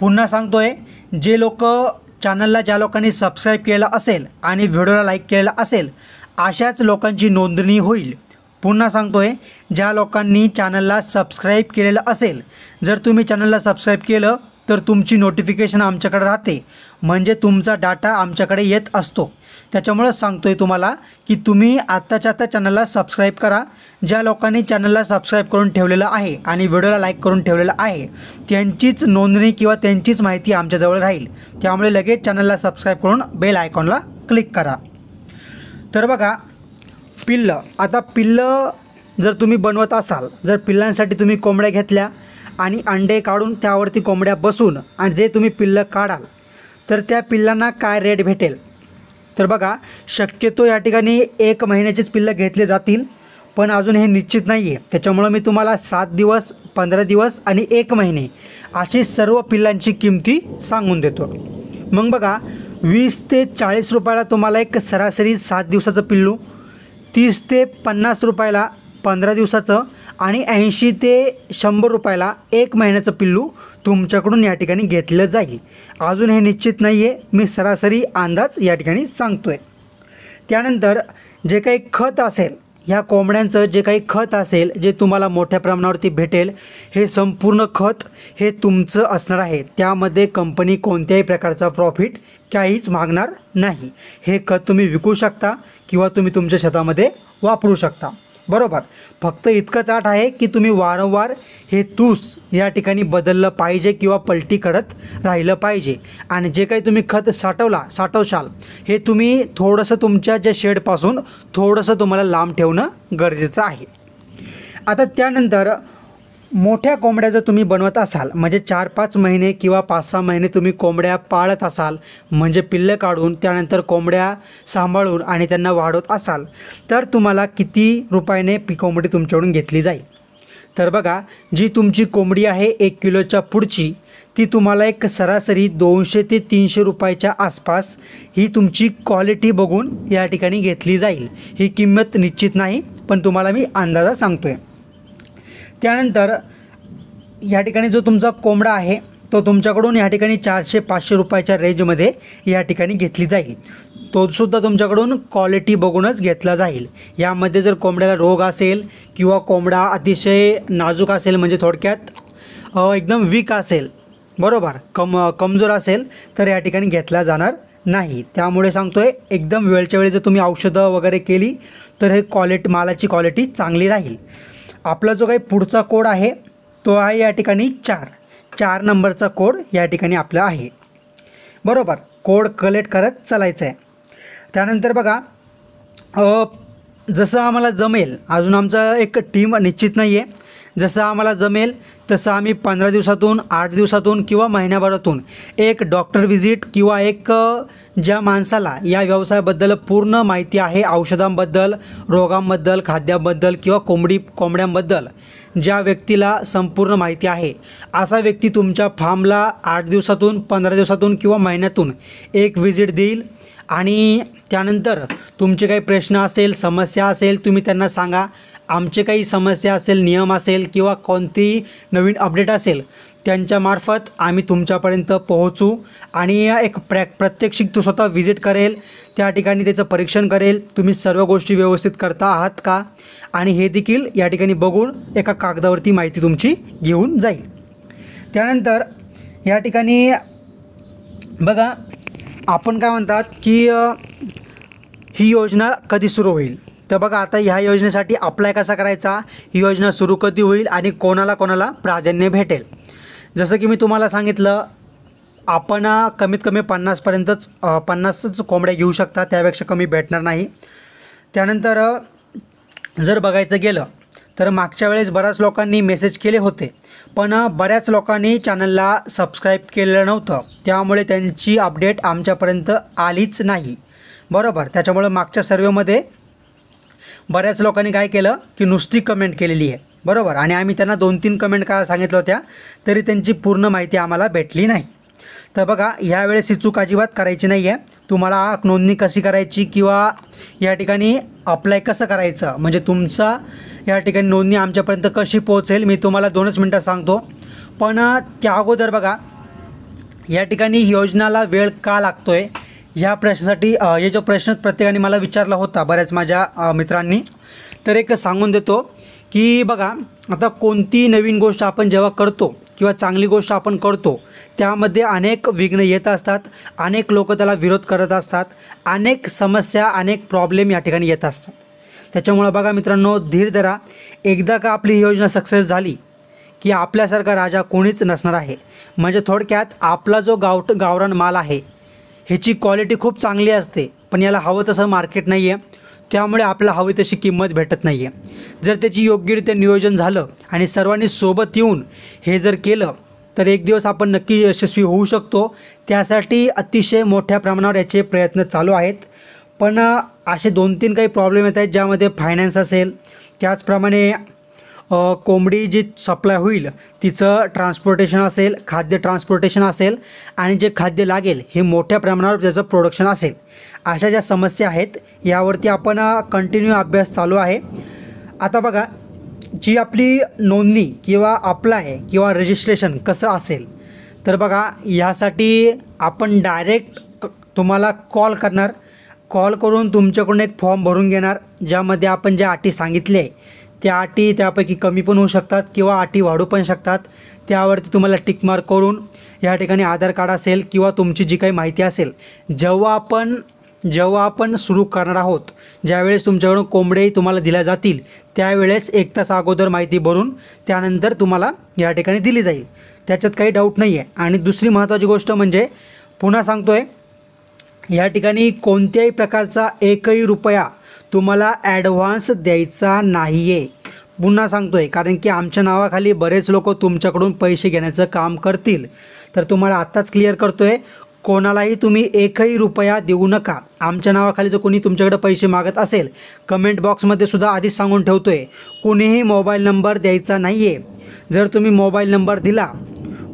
पुन्हा सांगतोय, जे लोक चॅनलला, ज्या लोकांनी सबस्क्राईब केलेलं असेल आणि व्हिडिओला लाईक केलेला असेल अशाच लोकांची नोंदणी होईल। पुन्हा सांगतोय, ज्या लोकांनी चॅनलला सबस्क्राईब केलेलं असेल, जर तुम्ही चॅनलला सबस्क्राईब केलं तर तुमची नोटिफिकेशन आमच्याकडे राहते, म्हणजे तुमचा डाटा आमच्याकडे येत असतो। त्याच्यामुळं सांगतोय तुम्हाला की तुम्ही आत्ताच्या आत्ता चॅनलला सबस्क्राईब करा। ज्या लोकांनी चॅनलला सबस्क्राईब करून ठेवलेलं आहे आणि व्हिडिओला लाईक करून ठेवलेलं आहे त्यांचीच नोंदणी किंवा त्यांचीच माहिती आमच्याजवळ राहील, त्यामुळे लगेच चॅनलला सबस्क्राईब करून बेल आयकॉनला क्लिक करा। तर बघा, पिल्लं, आता पिल्लं जर तुम्ही बनवत असाल, जर पिल्लांसाठी तुम्ही कोंबड्या घेतल्या आणि अंडे काढून त्यावरती कोंबड्या बसून आणि जे तुम्ही पिल्लं काढाल तर त्या पिल्लांना काय रेट भेटेल, तर बघा शक्यतो या ठिकाणी 1 महिन्याचीच पिल्लं घेतले जातील, पण अजून हे निश्चित नाही आहे। त्याच्यामुळं मी तुम्हाला 7 दिवस, 15 दिवस आणि 1 महिने अशी सर्व पिल्लांची किमती सांगून देतो। मग बघा, 20 ते 40 रुपयाला तुम्हाला एक सरासरी 7 दिवसाचं पिल्लू, 30 ते 50 रुपयाला 15 दिवसाचं आणि 80 ते 100 रुपयाला 1 महिन्याचं पिल्लू तुमच्याकडून या ठिकाणी घेतलं जाईल। अजून हे निश्चित नाही आहे, मी सरासरी अंदाज या ठिकाणी सांगतो आहे। त्यानंतर जे काही खत असेल, ह्या कोंबड्यांचं जे काही खत असेल जे तुम्हाला मोठ्या प्रमाणावरती भेटेल, हे संपूर्ण खत हे तुमचं असणार आहे। त्यामध्ये कंपनी कोणत्याही प्रकारचा प्रॉफिट काहीच मागणार नाही। हे खत तुम्ही विकू शकता किंवा तुम्ही तुमच्या शेतामध्ये वापरू शकता, बरोबर। फक्त इतकंच अट आहे की तुम्ही वारंवार हे तूस या ठिकाणी बदललं पाहिजे किंवा पलटी करत राहिलं पाहिजे। आणि जे काही तुम्ही खत साठवशाल हे तुम्ही थोडंसं तुमच्या ज्या शेडपासून थोडंसं तुम्हाला लांब ठेवणं गरजेचं आहे। आता त्यानंतर मोठ्या कोंबड्या जर तुम्ही बनवत असाल, म्हणजे 4-5 महिने किंवा 5-6 महिने तुम्ही कोंबड्या पाळत असाल, म्हणजे पिल्लं काढून त्यानंतर कोंबड्या सांभाळून आणि त्यांना वाढवत असाल, तर तुम्हाला किती रुपयाने कोंबडी तुमच्याकडून घेतली जाईल? तर बघा, जी तुमची कोंबडी आहे 1 किलोच्या पुढची, ती तुम्हाला एक सरासरी 200 ते 300 रुपयाच्या आसपास ही तुमची क्वालिटी बघून या ठिकाणी घेतली जाईल. ही किंमत निश्चित नाही, पण तुम्हाला मी अंदाजा सांगतो आहे. त्यानंतर या ठिकाणी जो तुमचा कोंबडा आहे तो तुमच्याकडून या ठिकाणी 400-500 रुपयाच्या रेंजमध्ये या ठिकाणी घेतली जाईल. तोसुद्धा तुमच्याकडून क्वालिटी बघूनच घेतला जाईल. यामध्ये जर कोंबड्याला रोग असेल किंवा कोंबडा अतिशय नाजूक असेल, म्हणजे थोडक्यात एकदम वीक असेल, बरोबर, कमजोर असेल, तर या ठिकाणी घेतला जाणार नाही. त्यामुळे सांगतो आहे, एकदम वेळच्या वेळी जर तुम्ही औषधं वगैरे केली तर हे मालाची क्वालिटी चांगली राहील. आपला जो काही पुढचा कोड आहे तो आहे या ठिकाणी 4 नंबरचा कोड या ठिकाणी आपला आहे, बरोबर. कोड कलेक्ट करत चालायचं आहे. त्यानंतर बघा, जसं आम्हाला जमेल, अजून आमचा एक टीम निश्चित नाही आहे, जसं आम्हाला जमेल तसं आम्ही 15 दिवसातून, 8 दिवसातून किंवा महिन्याभरातून एक डॉक्टर व्हिजिट किंवा एक ज्या माणसाला या व्यवसायाबद्दल पूर्ण माहिती आहे, औषधांबद्दल, रोगांबद्दल, खाद्याबद्दल किंवा कोंबड्यांबद्दल ज्या व्यक्तीला संपूर्ण माहिती आहे, असा व्यक्ती तुमच्या फार्मला 8 दिवसातून, 15 दिवसातून किंवा महिन्यातून एक व्हिजिट देईल. आणि त्यानंतर तुमचे काही प्रश्न असेल, समस्या असेल, तुम्ही त्यांना सांगा. आमचे काही समस्या असेल, नियम असेल किंवा कोणतीही नवीन अपडेट असेल, त्यांच्यामार्फत आम्ही तुमच्यापर्यंत पोहोचू आणि एक प्रात्यक्षिक तो स्वतः व्हिजिट करेल, त्या ठिकाणी त्याचं परीक्षण करेल, तुम्ही सर्व गोष्टी व्यवस्थित करता आहात का, आणि हे देखील या ठिकाणी बघून एका कागदावरती माहिती तुमची घेऊन जाईल. त्यानंतर या ठिकाणी बघा, आपण काय म्हणतात की ही योजना कधी सुरू होईल. तर बघा, आता ह्या योजनेसाठी अप्लाय कसा करायचा, ही योजना सुरू कधी होईल आणि कोणाला प्राधान्य भेटेल. जसं की मी तुम्हाला सांगितलं, आपण कमीत कमी 50च कोंबड्या घेऊ शकता, त्यापेक्षा कमी भेटणार नाही. त्यानंतर जर बघायचं गेलं तर मागच्या वेळेस बऱ्याच लोकांनी मेसेज केले होते, पण बऱ्याच लोकांनी चॅनलला सबस्क्राईब केलेलं नव्हतं, त्यामुळे त्यांची अपडेट आमच्यापर्यंत आलीच नाही, बरोबर. त्याच्यामुळे मागच्या सर्वेमध्ये बऱ्याच लोकांनी काय केलं की नुसती कमेंट केलेली आहे, बरोबर, आणि आम्ही त्यांना 2-3 कमेंट काय सांगितलं होत्या, तरी त्यांची पूर्ण माहिती आम्हाला भेटली नाही. तर बघा, ह्यावेळेस ही चूक अजिबात करायची नाही आहे. तुम्हाला नोंदणी कशी करायची किंवा या ठिकाणी अप्लाय कसं करायचं, म्हणजे तुमचा या ठिकाणी नोंदणी आमच्यापर्यंत कशी पोहोचेल, मी तुम्हाला 2च मिनटात सांगतो. पण त्या अगोदर बघा, या ठिकाणी योजनाला वेळ का लागतो आहे, ह्या प्रश्नासाठी हे जो प्रश्न प्रत्येकाने मला विचारला होता, बऱ्याच माझ्या मित्रांनी, तर एक सांगून देतो की बघा, आता कोणती नवीन गोष्ट आपण जेव्हा करतो किंवा चांगली गोष्ट आपण करतो, त्यामध्ये अनेक विघ्न येत असतात, अनेक लोक त्याला विरोध करत असतात, अनेक समस्या, अनेक प्रॉब्लेम या ठिकाणी येत असतात. त्याच्यामुळे बघा मित्रांनो, धीर धरा. एकदा का आपली ही योजना सक्सेस झाली की आपल्यासारखा राजा कोणीच नसणार आहे. म्हणजे थोडक्यात आपला जो गावरान माल आहे, ह्याची क्वालिटी खूप चांगली असते, पण याला हवं तसं मार्केट नाही आहे, त्यामुळे आपल्याला हवी तशी किंमत भेटत नाही आहे. जर त्याची योग्यरित्या नियोजन झालं आणि सर्वांनी सोबत येऊन हे जर केलं तर एक दिवस आपण नक्की यशस्वी होऊ शकतो. त्यासाठी अतिशय मोठ्या प्रमाणावर याचे प्रयत्न चालू आहेत. पण असे 2-3 काही प्रॉब्लेम येत आहेत, ज्यामध्ये फायनान्स असेल, त्याचप्रमाणे कोंबडी जी सप्लाय होईल तिचं ट्रान्सपोर्टेशन असेल, खाद्य ट्रान्सपोर्टेशन असेल, आणि जे खाद्य लागेल हे मोठ्या प्रमाणावर त्याचं प्रोडक्शन असेल. अशा ज्या समस्या आहेत यावरती आपण कंटिन्यू अभ्यास चालू आहे. आता बघा, जी आपली नोंदणी किंवा अप्लाय किंवा रजिस्ट्रेशन कसं असेल, तर बघा, यासाठी आपण डायरेक्ट तुम्हाला कॉल करणार, कॉल करून तुमच्याकडून एक फॉर्म भरून घेणार, ज्यामध्ये आपण ज्या अटी सांगितल्या आहे त्या अटी त्यापैकी कमी पण होऊ शकतात किंवा अटी वाढू पण शकतात. त्यावरती तुम्हाला टिक मार्क करून या ठिकाणी आधार कार्ड असेल किंवा तुमची जी काही माहिती असेल, जेव्हा आपण सुरू करणार आहोत, ज्यावेळेस तुमच्याकडून कोंबडे तुम्हाला दिल्या जातील त्यावेळेस 1 तास अगोदर माहिती भरून त्यानंतर तुम्हाला या ठिकाणी दिली जाईल. त्याच्यात काही डाऊट नाही आहे. आणि दुसरी महत्त्वाची गोष्ट म्हणजे, पुन्हा सांगतो आहे, या ठिकाणी कोणत्याही प्रकारचा एकही रुपया तुम्हाला ॲडव्हान्स द्यायचा नाही आहे. पुन्हा सांगतो आहे, कारण की आमच्या नावाखाली बरेच लोक तुमच्याकडून पैसे घेण्याचं काम करतील. तर तुम्हाला आत्ताच क्लिअर करतो आहे, कोणालाही तुम्ही एकही रुपया देऊ नका. आमच्या नावाखाली जर कोणी तुमच्याकडे पैसे मागत असेल, कमेंट बॉक्समध्ये सुद्धा आधीच सांगून ठेवतो आहे, कोणीही मोबाईल नंबर द्यायचा नाही आहे. जर तुम्ही मोबाईल नंबर दिला,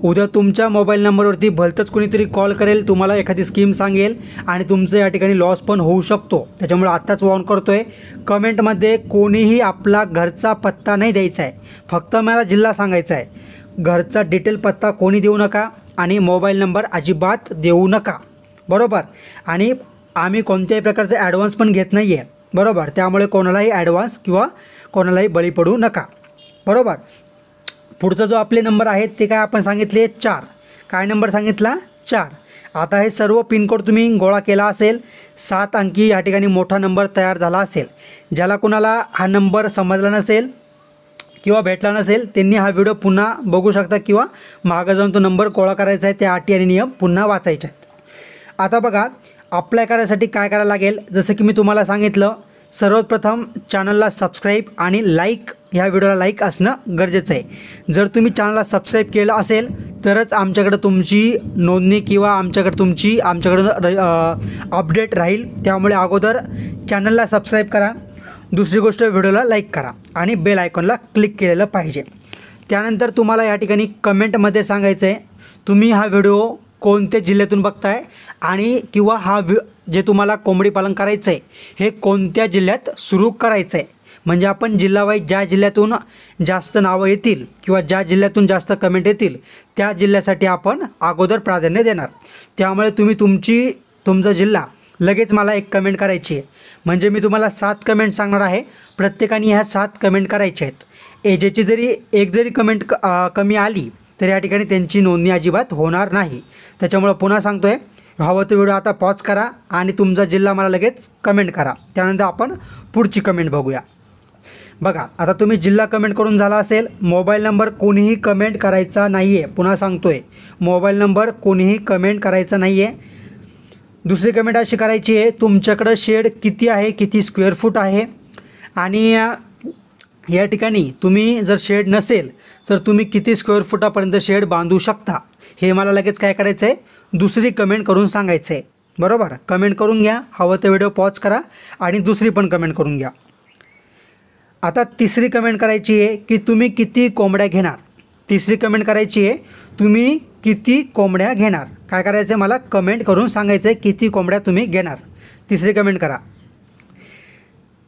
उद्या तुमच्या मोबाईल नंबरवरती भलतंच कोणीतरी कॉल करेल, तुम्हाला एखादी स्कीम सांगेल आणि तुमचं या ठिकाणी लॉस पण होऊ शकतो. त्याच्यामुळे आत्ताच वॉर्न करतो आहे, कमेंटमध्ये कोणीही आपला घरचा पत्ता नाही द्यायचा आहे. फक्त मला जिल्हा सांगायचा आहे. घरचा डिटेल पत्ता कोणी देऊ नका आणि मोबाईल नंबर अजिबात देऊ नका. बरोबर. आणि आम्ही कोणत्याही प्रकारचे ॲडव्हान्स पण घेत नाही आहे. बरोबर. त्यामुळे कोणालाही ॲडव्हान्स किंवा कोणालाही बळी पडू नका. बरोबर. पुढचा जो आपले नंबर आहेत ते काय आपण सांगितले 4. काय नंबर सांगितला 4. आता हे सर्व पिनकोड तुम्ही गोळा केला असेल. 7 अंकी या ठिकाणी मोठा नंबर तयार झाला असेल. ज्याला कोणाला हा नंबर समजला नसेल किंवा भेटला नसेल त्यांनी हा व्हिडिओ पुन्हा बघू शकता किंवा मागं जाऊन तो नंबर गोळा करायचा आहे. त्या अटी आणि नियम पुन्हा वाचायचे आहेत. आता बघा, अप्लाय करायसाठी काय करायला लागेल. जसं की मी तुम्हाला सांगितलं, सर्वात प्रथम चॅनलला सबस्क्राईब आणि लाईक, ह्या व्हिडिओला लाईक असणं गरजेचं आहे. जर तुम्ही चॅनलला सबस्क्राईब केलं असेल तरच आमच्याकडे तुमची नोंदणी किंवा आमच्याकडं अपडेट राहील. त्यामुळे अगोदर चॅनलला सबस्क्राईब करा. दुसरी गोष्ट, व्हिडिओला लाईक करा आणि बेल आयकॉनला क्लिक केलेलं पाहिजे. त्यानंतर तुम्हाला या ठिकाणी कमेंटमध्ये सांगायचं आहे तुम्ही हा व्हिडिओ कोणत्या जिल्ह्यातून बघताय आणि किंवा जे तुम्हाला कोंबडी पालन करायचं आहे हे कोणत्या जिल्ह्यात सुरू करायचं आहे. म्हणजे आपण जिल्हावाईज ज्या जिल्ह्यातून जास्त नावं येतील किंवा ज्या जिल्ह्यातून जास्त कमेंट येतील त्या जिल्ह्यासाठी आपण अगोदर प्राधान्य देणार. त्यामुळे तुम्ही तुमचा जिल्हा लगेच मला एक कमेंट करायची आहे. म्हणजे मी तुम्हाला 7 कमेंट सांगणार आहे. प्रत्येकाने ह्या 7 कमेंट करायच्या आहेत. ज्याची जरी एक जरी कमेंट कमी आली तर या ठिकाणी त्यांची नोंदणी अजिबात होणार नाही. त्याच्यामुळं पुन्हा सांगतो आहे, हवं तर व्हिडिओ आता पॉज करा आणि तुमचा जिल्हा मला लगेच कमेंट करा. त्यानंतर आपण पुढची कमेंट बघूया. बघा, आता तुम्ही जिल्हा कमेंट करून झाला असेल. मोबाईल नंबर कोणीही कमेंट करायचा नाही आहे. पुन्हा सांगतो आहे, मोबाईल नंबर कोणीही कमेंट करायचा नाही आहे. दुसरी कमेंट अशी करायची आहे, तुमच्याकडं शेड किती आहे, किती स्क्वेअर फूट आहे. आणि या ठिकाणी तुम्ही जर शेड नसेल तर तुम्ही किती स्क्वेअर फुटापर्यंत शेड बांधू शकता, हे मला लगेच काय करायचं आहे, दुसरी कमेंट करून सांगायचं आहे. बरोबर. कमेंट करून घ्या. हवं तर व्हिडिओ पॉज करा आणि दुसरी पण कमेंट करून घ्या. आता तिसरी कमेंट करायची आहे की तुम्ही किती कोंबड्या घेणार. तिसरी कमेंट करायची आहे, तुम्ही किती कोंबड्या घेणार. काय करायचं आहे, मला कमेंट करून सांगायचं आहे किती कोंबड्या तुम्ही घेणार. तिसरी कमेंट करा.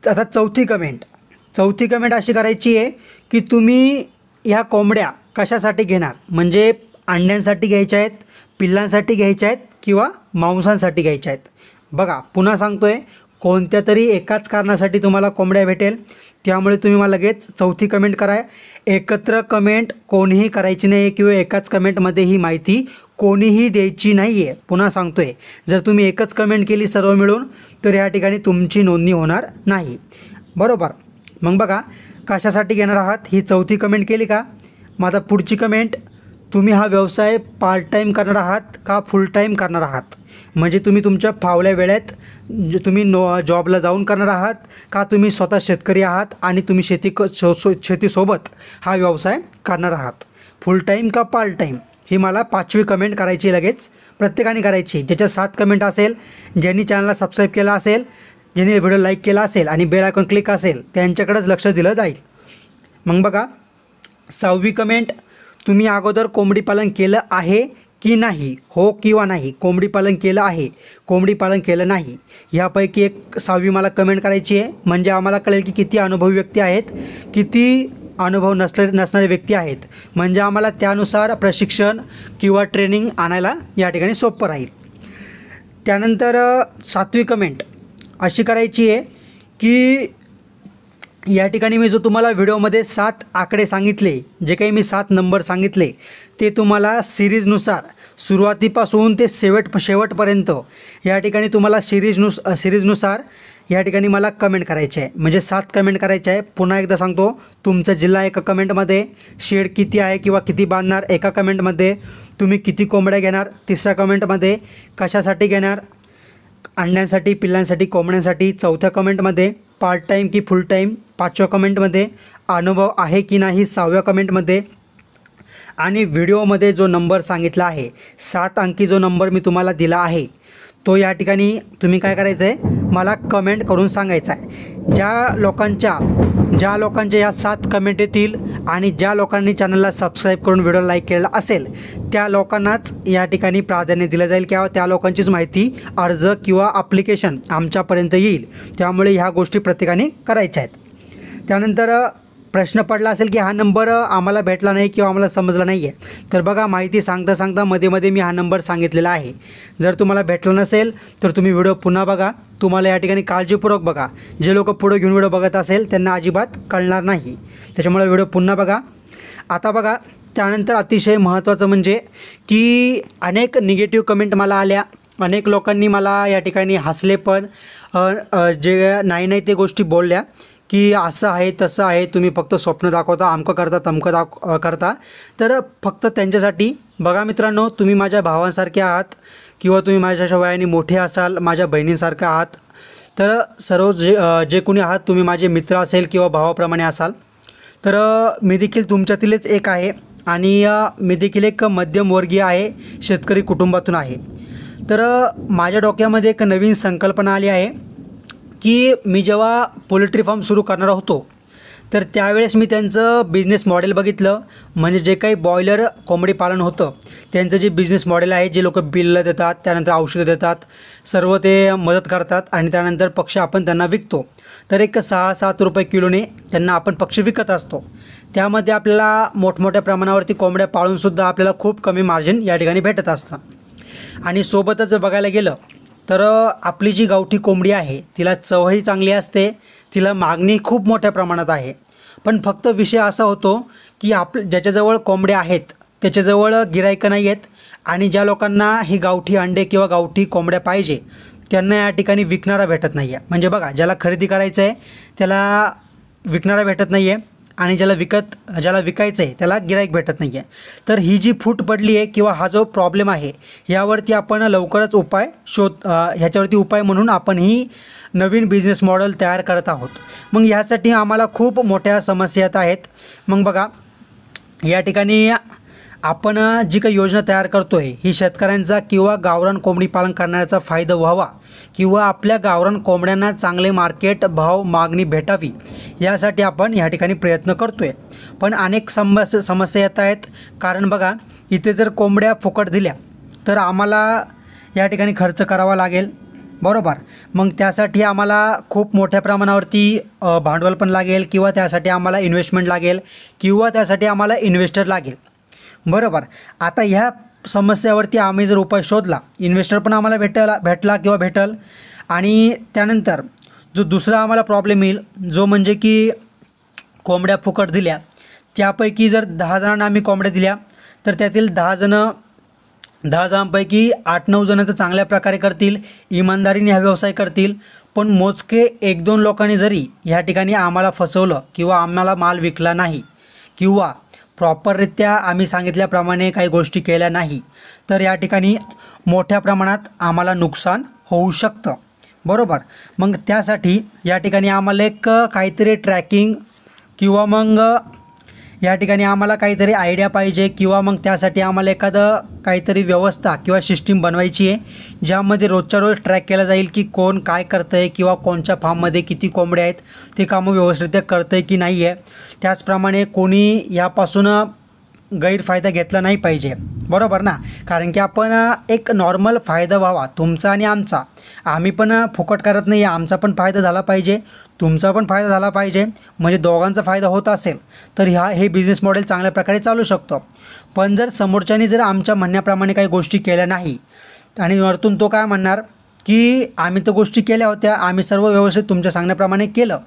आता चौथी कमेंट अशी करायची आहे की तुम्ही ह्या कोंबड्या कशासाठी घेणार. म्हणजे अंड्यांसाठी घ्यायच्या आहेत, पिल्लांसाठी घ्यायच्या आहेत किंवा मांसासाठी घ्यायच्या आहेत. बघा, पुन्हा सांगतो आहे, कोणत्या तरी एकाच कारणासाठी तुम्हाला कोंबड्या भेटेल. त्यामुळे तुम्ही मला लगेच चौथी कमेंट करा. एकत्र कमेंट कोणीही करायची नाही किंवा एकाच कमेंटमध्ये ही माहिती कोणीही द्यायची नाही आहे. पुन्हा सांगतो आहे, जर तुम्ही एकच कमेंट केली सर्व मिळून तर या ठिकाणी तुमची नोंदणी होणार नाही. बरोबर. मग बघा, कशासाठी घेणार आहात ही चौथी कमेंट केली का. मग आता पुढची कमेंट, तुम्ही हा व्यवसाय पार्ट टाईम करणार आहात का फुल टाईम करणार आहात. म्हणजे तुम्ही तुमच्या फावल्या वेळेत तुम्ही जॉबला जाऊन करणार आहात का तुम्ही स्वतः शेतकरी आहात आणि तुम्ही शेतीसोबत हा व्यवसाय करणार आहात. फुल टाईम का पार्ट टाईम, ही मला 5वी कमेंट करायची लगेच प्रत्येकाने करायची. ज्याच्या 7 कमेंट असेल, ज्यांनी चॅनलला सबस्क्राईब केला असेल, ज्यांनी व्हिडिओ लाईक केला असेल आणि बेल आयकॉन क्लिक असेल त्यांच्याकडेच लक्ष दिलं जाईल. मग बघा, 6वी कमेंट, तुम्ही अगोदर कोंबडी पालन केलं आहे की नाही. हो किंवा नाही. कोंबडी पालन केलं आहे, कोंबडी पालन केलं नाही, ह्यापैकी एक 6वी मला कमेंट करायची आहे. म्हणजे आम्हाला कळेल की किती अनुभवी व्यक्ती आहेत, किती अनुभव नसणारे व्यक्ती आहेत. म्हणजे आम्हाला त्यानुसार प्रशिक्षण किंवा ट्रेनिंग आणायला या ठिकाणी सोपं राहील. त्यानंतर 7वी कमेंट अशी करायची आहे की या ठिकाणी मी जो तुम्हाला व्हिडिओमध्ये 7 आकडे सांगितले, जे काही मी 7 नंबर सांगितले ते तुम्हाला सिरीजनुसार सुरुवातीपासून ते शेवटपर्यंत या ठिकाणी तुम्हाला सिरीजनुसार या ठिकाणी मला कमेंट करायचे आहे. म्हणजे 7 कमेंट करायचे आहे. पुन्हा एकदा सांगतो, तुमचा जिल्हा एका कमेंटमध्ये, शेड किती आहे किंवा किती बांधणार एका कमेंटमध्ये, तुम्ही किती कोंबड्या घेणार 3ऱ्या कमेंटमध्ये, कशासाठी घेणार अंड्यांसाठी, पिल्लांसाठी, कोंबड्यांसाठी 4थ्या कमेंटमध्ये, पार्ट टाईम की फुल टाईम 5व्या कमेंटमध्ये, अनुभव आहे की नाही 6व्या कमेंटमध्ये, आणि व्हिडिओमध्ये जो नंबर सांगितला आहे 7 अंकी जो नंबर मी तुम्हाला दिला आहे तो या ठिकाणी तुम्ही काय करायचं आहे, मला कमेंट करून सांगायचं आहे. ज्या लोकांच्या या 7 कमेंट येतील आणि ज्या लोकांनी चॅनलला सबस्क्राईब करून व्हिडिओ लाईक केलेला असेल त्या लोकांनाच या ठिकाणी प्राधान्य दिलं जाईल किंवा त्या लोकांचीच माहिती अर्ज किंवा ॲप्लिकेशन आमच्यापर्यंत येईल. त्यामुळे ह्या गोष्टी प्रत्येकाने करायच्या आहेत. त्यानंतर प्रश्न पडला असेल की हा नंबर आम्हाला भेटला नाही किंवा आम्हाला समजला नाही आहे, तर बघा माहिती सांगता मध्ये मी हा नंबर सांगितलेला आहे. जर तुम्हाला भेटला नसेल तर तुम्ही व्हिडिओ पुन्हा बघा. तुम्हाला या ठिकाणी काळजीपूर्वक बघा. जे लोक पुढे घेऊन व्हिडिओ बघत असेल त्यांना अजिबात कळणार नाही. त्याच्यामुळे व्हिडिओ पुन्हा बघा. आता बघा, त्यानंतर अतिशय महत्त्वाचं म्हणजे की अनेक निगेटिव्ह कमेंट मला आल्या. अनेक लोकांनी मला या ठिकाणी हसले पण जे नाही ते गोष्टी बोलल्या की असं आहे तसं आहे, तुम्ही फक्त स्वप्न दाखवता, अमकं करता तमकं करता. तर फक्त त्यांच्यासाठी बघा मित्रांनो, तुम्ही माझ्या भावांसारखे आहात किंवा तुम्ही माझ्या वयाने मोठे असाल, माझ्या बहिणींसारखे आहात. तर सर्व जे कोणी आहात तुम्ही माझे मित्र असेल किंवा भावाप्रमाणे असाल. तर मी देखील तुमच्यातीलच एक आहे आणि मी देखील एक मध्यमवर्गीय आहे, शेतकरी कुटुंबातून आहे. तर माझ्या डोक्यामध्ये एक नवीन संकल्पना आली आहे की मी जेव्हा पोल्ट्री फार्म सुरू करणार होतो तर त्यावेळेस मी त्यांचं बिझनेस मॉडेल बघितलं. म्हणजे जे काही बॉयलर कोंबडी पालन होतं त्यांचं जे बिझनेस मॉडेल आहे, जे लोक बिल देतात, त्यानंतर औषधं देतात, सर्व ते मदत करतात आणि त्यानंतर पक्षी आपण त्यांना विकतो. तर एक 6-7 रुपये किलोने त्यांना आपण पक्षी विकत असतो. त्यामध्ये आपल्याला मोठमोठ्या प्रमाणावरती कोंबड्या पाळूनसुद्धा आपल्याला खूप कमी मार्जिन या ठिकाणी भेटत असतं. आणि सोबतच जर बघायला गेलं तर आपली जी गावठी कोंबडी आहे तिला चवही चांगली असते, तिला मागणी खूप मोठ्या प्रमाणात आहे. पण फक्त विषय असा होतो की ज्याच्याजवळ कोंबड्या आहेत त्याच्याजवळ गिराईकं नाही आहेत आणि ज्या लोकांना ही गावठी अंडे किंवा गावठी कोंबड्या पाहिजे त्यांना या ठिकाणी विकणारा भेटत नाही आहे. म्हणजे बघा, ज्याला खरेदी करायचं आहे त्याला विकणारा भेटत नाही आहे आणि ज्याला विकायचं आहे त्याला गिराईक भेटत नाही आहे. तर ही जी फूट पडली आहे किंवा हा जो प्रॉब्लेम आहे यावरती आपण लवकरच ह्याच्यावरती उपाय म्हणून आपण ही नवीन बिझनेस मॉडेल तयार करत आहोत. मग ह्यासाठी आम्हाला खूप मोठ्या समस्या येत आहेत. मग बघा, या ठिकाणी आपण जी काही योजना तयार करतो आहे ही शेतकऱ्यांचा किंवा गावरान कोंबडी पालन करणाऱ्याचा फायदा व्हावा किंवा आपल्या गावरान कोंबड्यांना चांगले मार्केट भाव मागणी भेटावी यासाठी आपण या ठिकाणी प्रयत्न करतो आहे. पण अनेक समस्या येत आहेत. कारण बघा, इथे जर कोंबड्या फुकट दिल्या तर आम्हाला या ठिकाणी खर्च करावा लागेल, बरोबर. मग त्यासाठी आम्हाला खूप मोठ्या प्रमाणावरती भांडवल पण लागेल किंवा त्यासाठी आम्हाला इन्व्हेस्टमेंट लागेल किंवा त्यासाठी आम्हाला इन्व्हेस्टर लागेल, बरोबर. आता ह्या समस्यावरती आम्ही जर उपाय शोधला, इन्व्हेस्टर पण आम्हाला भेटला किंवा भेटल. आणि त्यानंतर जो दुसरा आम्हाला प्रॉब्लेम येईल जो म्हणजे की कोंबड्या फुकट दिल्या त्यापैकी जर 10 जणांना आम्ही कोंबड्या दिल्या तर त्यातील 10 जणांपैकी 8-9 जण तर चांगल्या प्रकारे करतील, इमानदारीने हा व्यवसाय करतील. पण मोजके 1-2 लोकांनी जरी ह्या ठिकाणी आम्हाला फसवलं किंवा आम्हाला माल विकला नाही किंवा प्रॉपररित्या आम्ही सांगितल्याप्रमाणे काही गोष्टी केल्या नाही तर या ठिकाणी मोठ्या प्रमाणात आम्हाला नुकसान होऊ शकतं, बरोबर. मग त्यासाठी या ठिकाणी आम्हाला एक काहीतरी ट्रॅकिंग किंवा मग या ठिकाणी आम्हाला काहीतरी आयडिया पाहिजे किंवा मग त्यासाठी आम्हाला एखादं काहीतरी व्यवस्था किंवा सिस्टीम बनवायची आहे ज्यामध्ये रोजच्या रोज ट्रॅक केला जाईल की कोण काय करतं आहे किंवा कोणत्या फार्ममध्ये किती कोंबड्या आहेत, ते कामं व्यवस्थित करतं आहे की नाही आहे. त्याचप्रमाणे कोणी यापासून गैरफायदा घेतला नाही पाहिजे, बरोबर ना. कारण की आपण एक नॉर्मल फायदा व्हावा तुमचा आणि आमचा. आम्ही पण फुकट करत नाही आहे, आमचा पण फायदा झाला पाहिजे, तुमचा पण फायदा झाला पाहिजे. म्हणजे दोघांचा फायदा होत असेल तर हे बिझनेस मॉडेल चांगल्या प्रकारे चालू शकतो. पण जर समोरच्याने जर आमच्या म्हणण्याप्रमाणे काही गोष्टी केल्या नाही आणि वरतून तो काय म्हणणार की आम्ही तर गोष्टी केल्या होत्या, आम्ही सर्व व्यवस्थित तुमच्या सांगण्याप्रमाणे केलं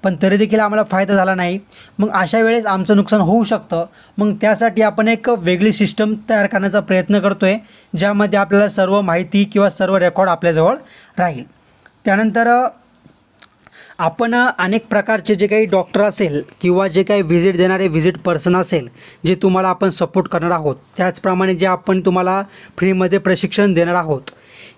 पण तरी देखील आम्हाला फायदा झाला नाही, मग अशा वेळेस आमचं नुकसान होऊ शकतं. मग त्यासाठी आपण एक वेगळी सिस्टम तयार करण्याचा प्रयत्न करतो आहे ज्यामध्ये आपल्याला सर्व माहिती किंवा सर्व रेकॉर्ड आपल्याजवळ राहील. त्यानंतर आपण अनेक प्रकारचे जे काही डॉक्टर असेल किंवा जे काही व्हिजिट देणारे व्हिजिट पर्सन असेल जे तुम्हाला आपण सपोर्ट करणार आहोत, त्याचप्रमाणे जे आपण तुम्हाला फ्रीमध्ये प्रशिक्षण देणार आहोत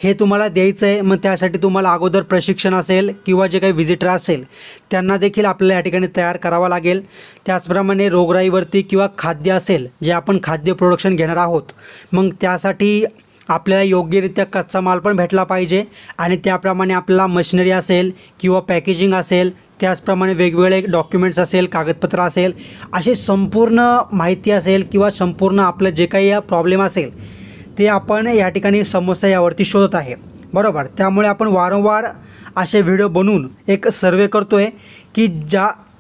हे तुम्हाला द्यायचं आहे. मग त्यासाठी तुम्हाला अगोदर प्रशिक्षण असेल किंवा जे काही व्हिजिटर असेल त्यांना देखील आपल्याला या ठिकाणी तयार करावं लागेल. त्याचप्रमाणे रोगराईवरती किंवा खाद्य असेल जे आपण खाद्य प्रोडक्शन घेणार आहोत, मग त्यासाठी आपल्याला योग्यरित्या कच्चा माल पण भेटला पाहिजे आणि त्याप्रमाणे आपल्याला मशिनरी असेल किंवा पॅकेजिंग असेल, त्याचप्रमाणे वेगवेगळे डॉक्युमेंट्स असेल, कागदपत्र असेल, अशी संपूर्ण माहिती असेल किंवा संपूर्ण आपलं जे काही प्रॉब्लेम असेल ते आपण या ठिकाणी समस्या यावरती शोधत आहे, बरोबर. त्यामुळे आपण वारंवार असे व्हिडिओ बनवून एक सर्वे करतो आहे की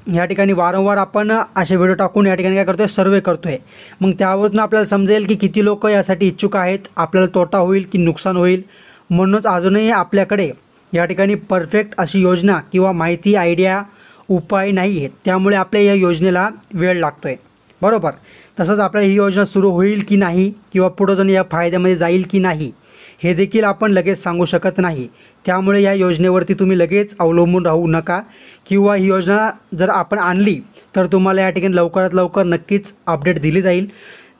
या ठिकाणी वारंवार आपण असे व्हिडिओ टाकून या ठिकाणी काय करतो आहे, सर्वे करतो आहे. मग त्यावरून आपल्याला समजेल की किती लोक यासाठी इच्छुक आहेत, आपल्याला तोटा होईल की नुकसान होईल. म्हणूनच अजूनही आपल्याकडे या ठिकाणी परफेक्ट अशी योजना किंवा माहिती, आयडिया, उपाय नाही आहेत. त्यामुळे आपल्या या योजनेला वेळ लागतो आहे, बरोबर. तसंच आपल्याला ही योजना सुरू होईल की नाही किंवा पुढं जाऊन या फायद्यामध्ये जाईल की नाही हे देखील आपण लगेच सांगू शकत नाही. त्यामुळे या योजनेवरती तुम्ही लगेच अवलंबून राहू नका किंवा ही योजना जर आपण आणली तर तुम्हाला या ठिकाणी लवकरात लवकर नक्कीच अपडेट दिली जाईल.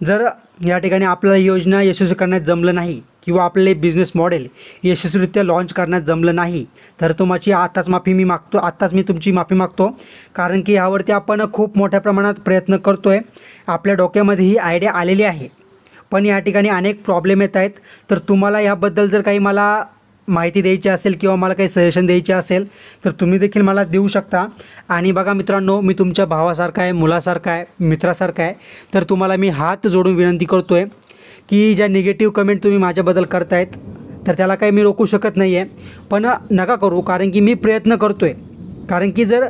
जर या ठिकाणी आपल्याला ही योजना यशस्वी करण्यात जमलं नाही किंवा आपले बिझनेस मॉडेल यशस्वीरित्या लॉन्च करण्यात जमलं नाही तर तुमची आत्ताच मी तुमची माफी मागतो. कारण की यावरती आपण खूप मोठ्या प्रमाणात प्रयत्न करतो आहे. आपल्या डोक्यामध्ये ही आयडिया आलेली आहे, पण या ठिकाणी अनेक प्रॉब्लेम येत आहेत. तर तुम्हाला याबद्दल जर काही मला माहिती द्यायची असेल किंवा मला काही सजेशन द्यायचे असेल तर तुम्ही देखील मला देऊ शकता. आणि बघा मित्रांनो, मी तुमच्या भावासारखा आहे, मुलासारखा आहे, मित्रासारखा आहे. तर तुम्हाला मी हात जोडून विनंती करतो आहे की ज्या निगेटिव्ह कमेंट तुम्ही माझ्याबद्दल करतायत तर त्याला काही मी रोखू शकत नाही आहे, पण नका करू. कारण की मी प्रयत्न करतो आहे. कारण की जर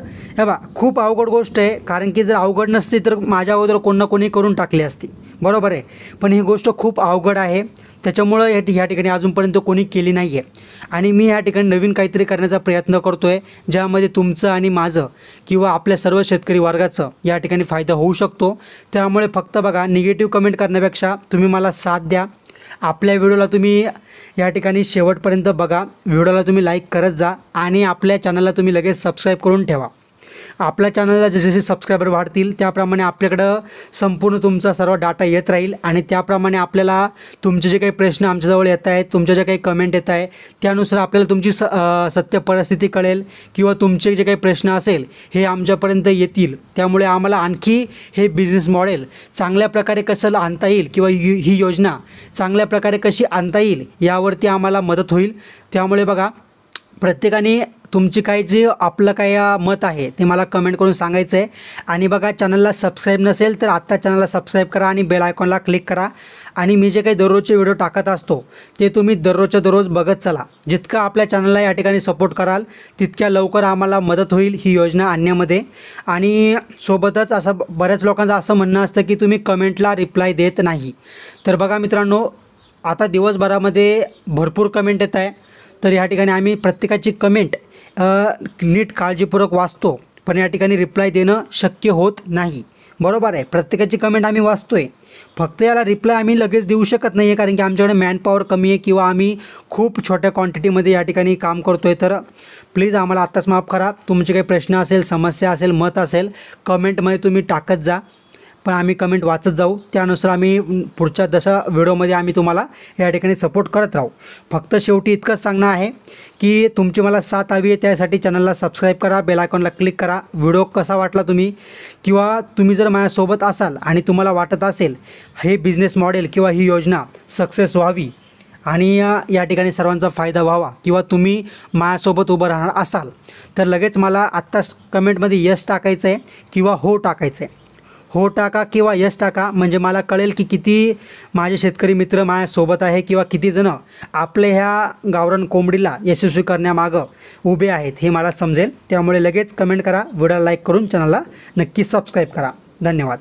खूप अवघड गोष्ट आहे. कारण की जर अवघड नसती तर माझ्या अगोदर कोण ना कोणी करून टाकली असती, बरोबर आहे. पण ही गोष्ट खूप अवघड आहे, त्याच्यामुळं या ठिकाणी अजूनपर्यंत कोणी केली नाही आहे. आणि मी या ठिकाणी नवीन काहीतरी करण्याचा प्रयत्न करतो आहे ज्यामध्ये तुमचं आणि माझं किंवा आपल्या सर्व शेतकरी वर्गाचं या ठिकाणी फायदा होऊ शकतो. त्यामुळे फक्त बघा, निगेटिव्ह कमेंट करण्यापेक्षा तुम्ही मला साथ द्या. आपल्या व्हिडिओला तुम्ही या ठिकाणी शेवटपर्यंत बघा, व्हिडिओला तुम्ही लाईक करत जा आणि आपल्या चॅनलला तुम्ही लगेच सबस्क्राईब करून ठेवा. आपल्या चॅनलला जसे सबस्क्रायबर वाढतील त्याप्रमाणे आपल्याकडं संपूर्ण तुमचा सर्व डाटा येत राहील आणि त्याप्रमाणे आपल्याला तुमचे जे काही प्रश्न आमच्याजवळ येत आहेत, तुमच्या जे काही कमेंट येत आहे त्यानुसार आपल्याला तुमची सत्य परिस्थिती कळेल किंवा तुमचे जे काही प्रश्न असेल हे आमच्यापर्यंत येतील. त्यामुळे आम्हाला आणखी हे बिझनेस मॉडेल चांगल्या प्रकारे कसं आणता येईल किंवा ही योजना चांगल्या प्रकारे कशी आणता येईल यावरती आम्हाला मदत होईल. त्यामुळे बघा, प्रत्येकाने तुमची काही जे आपलं काही मत आहे ते मला कमेंट करून सांगायचं आहे. आणि बघा, चॅनलला सबस्क्राईब नसेल तर आत्ता चॅनलला सबस्क्राईब करा आणि बेल आयकॉनला क्लिक करा. आणि मी जे काही दररोजचे व्हिडिओ टाकत असतो ते तुम्ही दररोजच्या दररोज बघत चला. जितकं आपल्या चॅनलला या ठिकाणी सपोर्ट कराल तितक्या लवकर आम्हाला मदत होईल ही योजना आणण्यामध्ये. आणि सोबतच असं बऱ्याच लोकांचं असं म्हणणं असतं की तुम्ही कमेंटला रिप्लाय देत नाही. तर बघा मित्रांनो, आता दिवसभरामध्ये भरपूर कमेंट येत आहे. तर या ठिकाणी आम्ही प्रत्येकाची कमेंट नीट काळजीपूर्वक वाचतो, पण या ठिकाणी रिप्लाय देणं शक्य होत नाही, बरोबर आहे. प्रत्येकाची कमेंट आम्ही वाचतो आहे, फक्त याला रिप्लाय आम्ही लगेच देऊ शकत नाही आहे कारण की आमच्याकडे मॅनपॉवर कमी आहे किंवा आम्ही खूप छोट्या क्वांटिटीमध्ये या ठिकाणी काम करतो आहे. तर प्लीज आम्हाला आत्ताच माफ करा. तुमचे काही प्रश्न असेल, समस्या असेल, मत असेल, कमेंटमध्ये तुम्ही टाकत जा, पण आम्ही कमेंट वाचत जाऊ. त्यानुसार आम्ही पुढच्या व्हिडिओमध्ये आम्ही तुम्हाला या ठिकाणी सपोर्ट करत राहू. फक्त शेवटी इतकंच सांगणं आहे की तुमची मला साथ हवी आहे. त्यासाठी चॅनलला सबस्क्राईब करा, बेल आयकॉनला क्लिक करा. व्हिडिओ कसा वाटला किंवा तुम्ही जर माझ्यासोबत असाल आणि तुम्हाला वाटत असेल हे बिझनेस मॉडेल किंवा ही योजना सक्सेस व्हावी आणि या ठिकाणी सर्वांचा फायदा व्हावा किंवा तुम्ही माझ्यासोबत उभं राहणार असाल तर लगेच मला आत्ताच कमेंटमध्ये यस टाकायचं आहे किंवा हो टाकायचं आहे. हो टाका किंवा यस टाका, म्हणजे मला कळेल की किती माझे शेतकरी मित्र माझ्यासोबत आहे किंवा किती जणं आपल्या ह्या गावरान कोंबडीला यशस्वी करण्यामागं उभे आहेत हे मला समजेल. त्यामुळे लगेच कमेंट करा, व्हिडिओला लाईक करून चॅनलला नक्की सबस्क्राईब करा. धन्यवाद.